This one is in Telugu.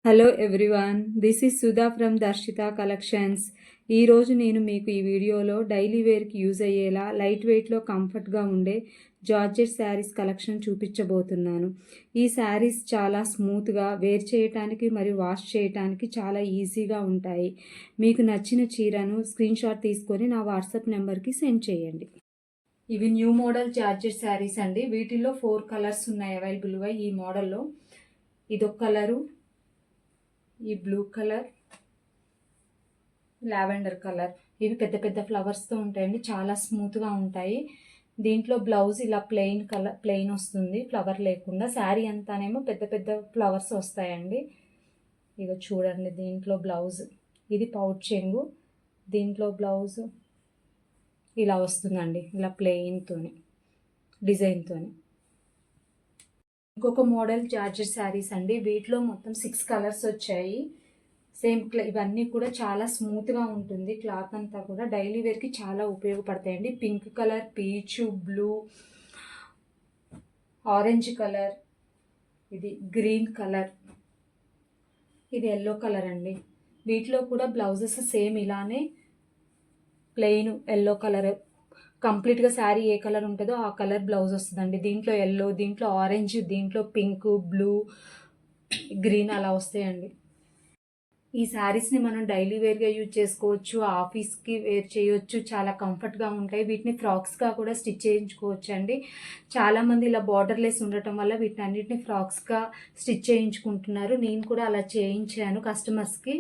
Hello everyone, this is Sudha from Darshita collections. ఈరోజు నేను మీకు ఈ వీడియోలో డైలీ వేర్కి యూజ్ అయ్యేలా లైట్ వెయిట్లో కంఫర్ట్గా ఉండే జార్జెట్ శారీస్ కలెక్షన్ చూపించబోతున్నాను. ఈ శారీస్ చాలా స్మూత్గా వేర్ చేయడానికి మరియు వాష్ చేయడానికి చాలా ఈజీగా ఉంటాయి. మీకు నచ్చిన చీరను స్క్రీన్ షాట్ తీసుకొని నా వాట్సాప్ నెంబర్కి సెండ్ చేయండి. ఇవి న్యూ మోడల్ జార్జెట్ శారీస్ అండి. వీటిల్లో 4 కలర్స్ ఉన్నాయి అవైలబుల్గా ఈ మోడల్లో. ఇదొక కలరు, ఈ బ్లూ కలర్, లావెండర్ కలర్. ఇవి పెద్ద పెద్ద ఫ్లవర్స్తో ఉంటాయండి, చాలా స్మూత్గా ఉంటాయి. దీంట్లో బ్లౌజ్ ఇలా ప్లెయిన్ వస్తుంది, ఫ్లవర్ లేకుండా. శారీ అంతానేమో పెద్ద పెద్ద ఫ్లవర్స్ వస్తాయండి. ఇక చూడండి, దీంట్లో బ్లౌజ్ ఇది పౌచ్ చెంగు, దీంట్లో బ్లౌజ్ ఇలా వస్తుందండి, ఇలా ప్లెయిన్తోని డిజైన్తోని. ఇంకొక మోడల్ జార్జెట్ శారీస్ అండి. వీటిలో మొత్తం 6 కలర్స్ వచ్చాయి. సేమ్ ఇవన్నీ కూడా చాలా స్మూత్గా ఉంటుంది. క్లాత్ అంతా కూడా డైలీ వేర్కి చాలా ఉపయోగపడతాయండి. Pink colour, peach, blue, orange colour, ఇది గ్రీన్ కలర్, ఇది ఎల్లో కలర్ అండి. వీటిలో కూడా బ్లౌజెస్ సేమ్ ఇలానే ప్లెయిన్ ఎల్లో కలర్, కంప్లీట్గా శారీ ఏ కలర్ ఉంటుందో ఆ కలర్ బ్లౌజ్ వస్తుందండి. దీంట్లో ఎల్లో, దీంట్లో ఆరెంజ్, దీంట్లో పింక్, బ్లూ, గ్రీన్ అలా వస్తాయండి. ఈ శారీస్ని మనం డైలీ వేర్గా యూజ్ చేసుకోవచ్చు, ఆఫీస్కి వేర్ చేయొచ్చు, చాలా కంఫర్ట్గా ఉంటాయి. వీటిని ఫ్రాక్స్గా కూడా స్టిచ్ చేయించుకోవచ్చు అండి. చాలామంది ఇలా బార్డర్లెస్ ఉండటం వల్ల వీటిని అన్నిటిని ఫ్రాక్స్గా స్టిచ్ చేయించుకుంటున్నారు. నేను కూడా అలా చేయించాను కస్టమర్స్కి.